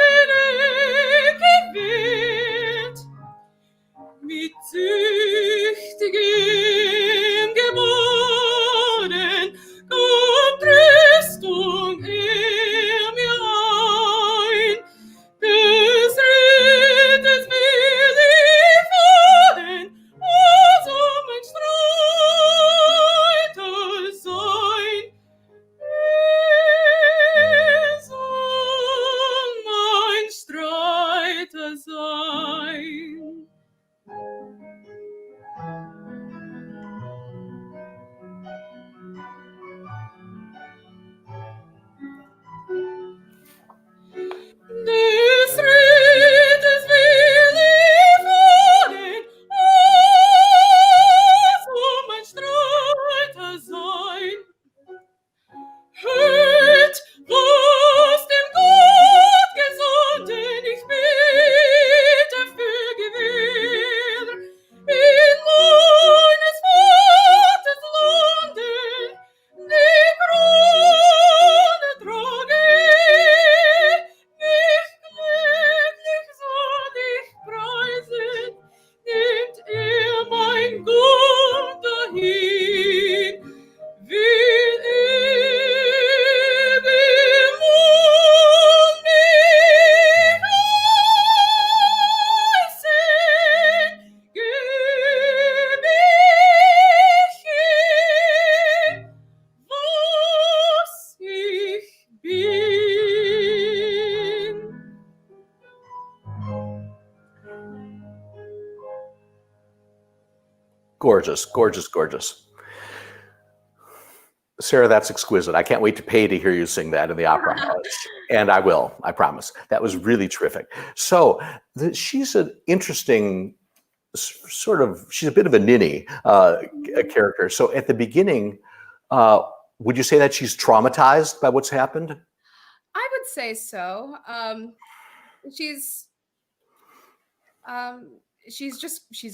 gewährt. Mit züchtigem Geboren gab Tröstung mir ein, des Gorgeous, gorgeous, gorgeous. Sarah, that's exquisite. I can't wait to pay to hear you sing that in the opera house. And I will, I promise. That was really terrific. So she's an interesting sort of, she's a bit of a ninny a character. So at the beginning, would you say that she's traumatized by what's happened? I would say so. She's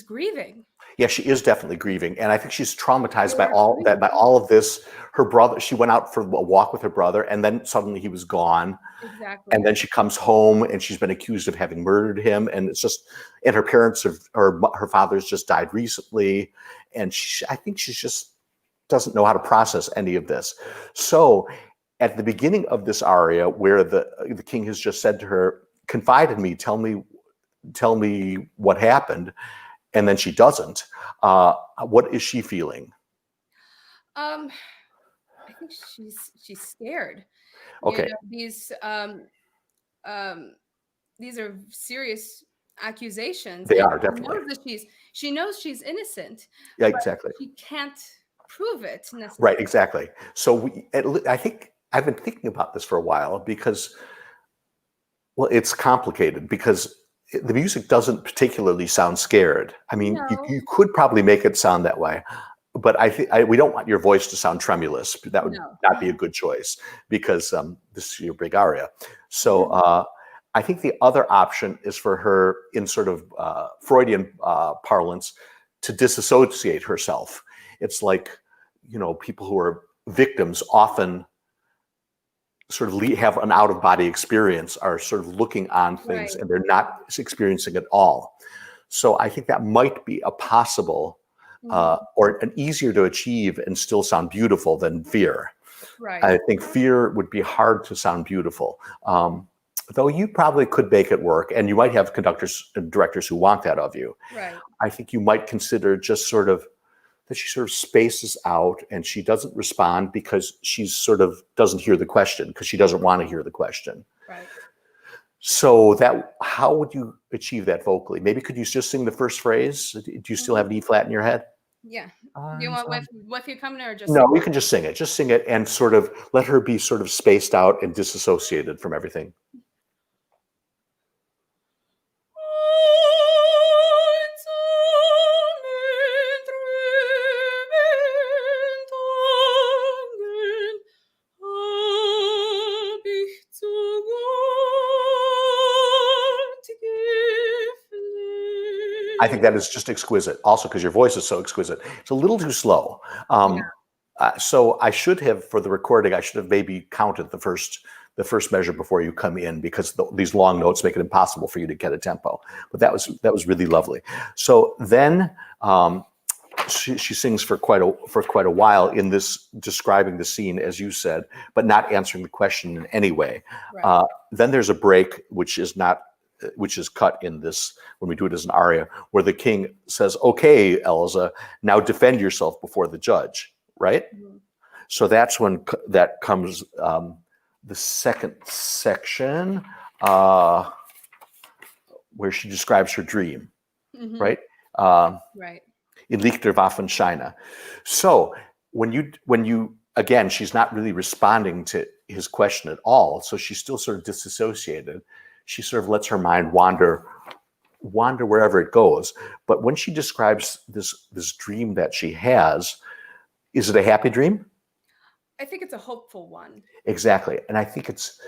grieving. Yeah, she is definitely grieving, and I think she's traumatized by all of this. Her brother, she went out for a walk with her brother, and then suddenly he was gone. Exactly. And then she comes home, and she's been accused of having murdered him, and it's just, and her parents or her father's just died recently, and I think she just doesn't know how to process any of this. So, at the beginning of this aria, where the king has just said to her, "Confide in me, tell me what happened," and then she doesn't. What is she feeling? I think she's scared. Okay. You know, these are serious accusations. They are definitely. She knows she's innocent. Yeah, exactly. She can't prove it necessarily. Right, exactly. So I think I've been thinking about this for a while because, well, it's complicated because the music doesn't particularly sound scared. I mean, No. you could probably make it sound that way, but I think we don't want your voice to sound tremulous. That would not be a good choice because this is your big aria. So I think the other option is for her, in sort of Freudian parlance, to disassociate herself. It's like, people who are victims often sort of have an out-of-body experience, are sort of looking on things, and they're not experiencing it all. So I think that might be a possible or an easier to achieve and still sound beautiful than fear. Right. I think fear would be hard to sound beautiful, though you probably could make it work, and you might have conductors and directors who want that of you. Right. I think you might consider just sort of that she sort of spaces out and she doesn't respond because she sort of doesn't hear the question, because she doesn't want to hear the question. Right. So how would you achieve that vocally? Maybe could you just sing the first phrase? Do you still have an E flat in your head? Yeah. Do you want with you coming or just? No, you can just sing it. Just sing it and sort of let her be sort of spaced out and disassociated from everything. I think that is just exquisite. Also, because your voice is so exquisite. It's a little too slow. So I should have, for the recording, I should have maybe counted the first measure before you come in, because these long notes make it impossible for you to get a tempo. But that was really lovely. So then she sings for quite a while in this, describing the scene as you said, but not answering the question in any way. Right. Then there's a break, which is cut in this, when we do it as an aria, where the king says, "Okay, Elsa, now defend yourself before the judge," right? Mm-hmm. So that's when that comes, the second section, where she describes her dream, right? Right. In Lichter Waffenscheine. So when you again, she's not really responding to his question at all, so she's still sort of disassociated. She sort of lets her mind wander wherever it goes. But when she describes this dream that she has, is it a happy dream? I think it's a hopeful one. Exactly. And I think it's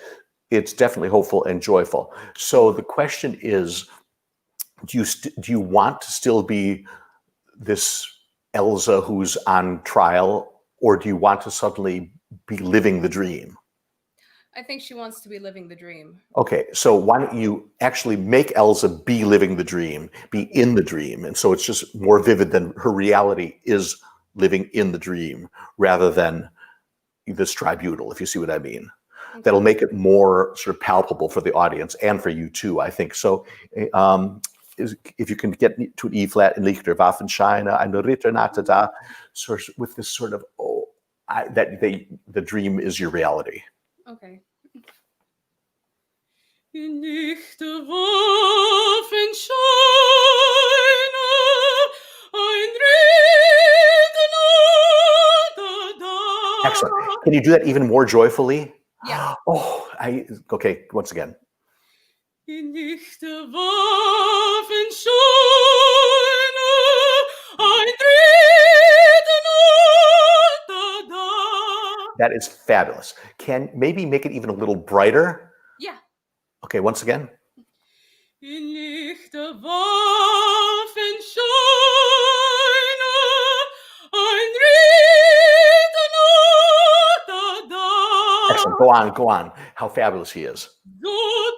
definitely hopeful and joyful. So the question is, do you want to still be this Elsa who's on trial, or do you want to suddenly be living the dream? I think she wants to be living the dream. Okay, so why don't you actually make Elsa be living the dream, be in the dream, and so it's just more vivid than her reality is living in the dream rather than this tribunal, if you see what I mean. Okay. That'll make it more sort of palpable for the audience and for you too, I think. So if you can get to an E flat in Lichter Waffenscheine, eine Ritternate da, sort of with this sort of, the dream is your reality. Okay. In Lichter Waffenscheine, ein Excellent. Can you do that even more joyfully? Yeah. Oh, okay. Once again. In lichte Waffen scheine, ein dritter da. That is fabulous. Can maybe make it even a little brighter? Yeah. Okay, once again. In lichte Waffen scheine, ein dritter da. Excellent. Go on. How fabulous he is. So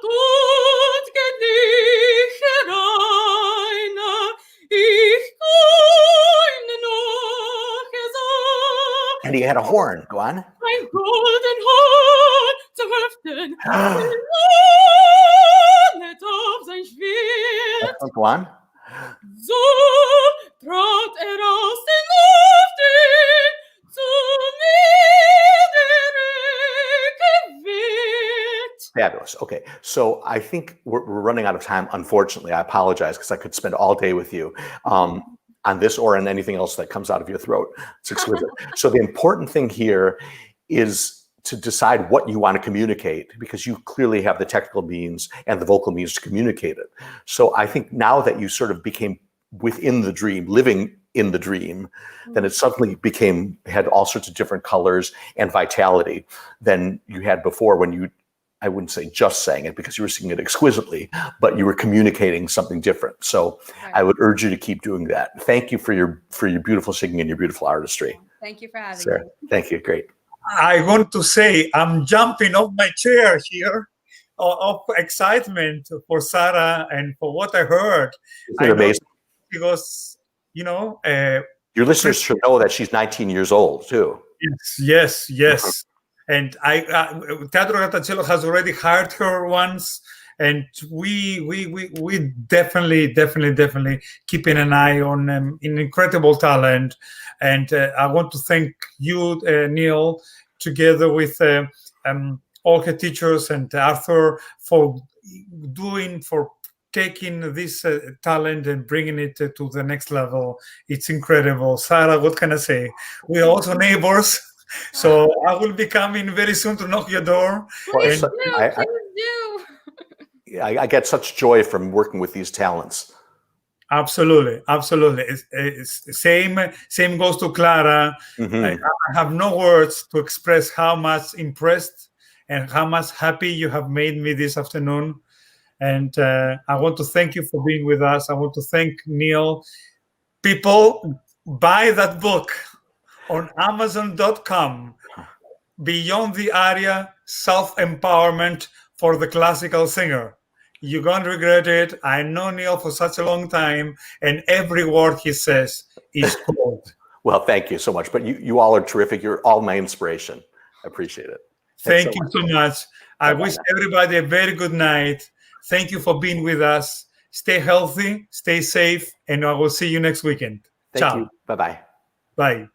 tut gedichte reiner, ich kann noch gesagt. And he had a horn. Go on. Ein golden Horn zu heften, nicht auf sein Schwert. Excellent. Go on. So trat aus den Luften zu niedere Gewicht. Fabulous. Okay, so I think we're running out of time. Unfortunately, I apologize because I could spend all day with you on this or on anything else that comes out of your throat. It's exquisite. So the important thing here is to decide what you want to communicate, because you clearly have the technical means and the vocal means to communicate it. So I think now that you sort of became within the dream, living in the dream, then it suddenly had all sorts of different colors and vitality than you had before when you, I wouldn't say just sang it because you were singing it exquisitely, but you were communicating something different. So I would urge you to keep doing that. Thank you for your beautiful singing and your beautiful artistry. Thank you for having Sarah, me. thank you. Great. I want to say I'm jumping off my chair here of excitement for Sarah and for what I heard. Isn't it amazing? Because, your listeners should know that she's 19 years old too. Yes. And Teatro Grattacielo has already hired her once, and we definitely keeping an eye on an incredible talent. And I want to thank you, Neal, together with all her teachers and Arthur for taking this talent and bringing it to the next level. It's incredible. Sarah, what can I say? We're also neighbors. So I will be coming very soon to knock your door. Please do. I get such joy from working with these talents. Absolutely. It's same goes to Clara. I have no words to express how much impressed and how much happy you have made me this afternoon. And I want to thank you for being with us. I want to thank Neal. People, buy that book on Amazon.com, Beyond the Aria, Self-Empowerment for the Classical Singer. You're going to regret it. I know Neal for such a long time, and every word he says is gold. Well, thank you so much. But you all are terrific. You're all my inspiration. I appreciate it. Thank you so much. I wish everybody a very good night. Thank you for being with us. Stay healthy, stay safe, and I will see you next weekend. Thank you. Bye-bye. Bye.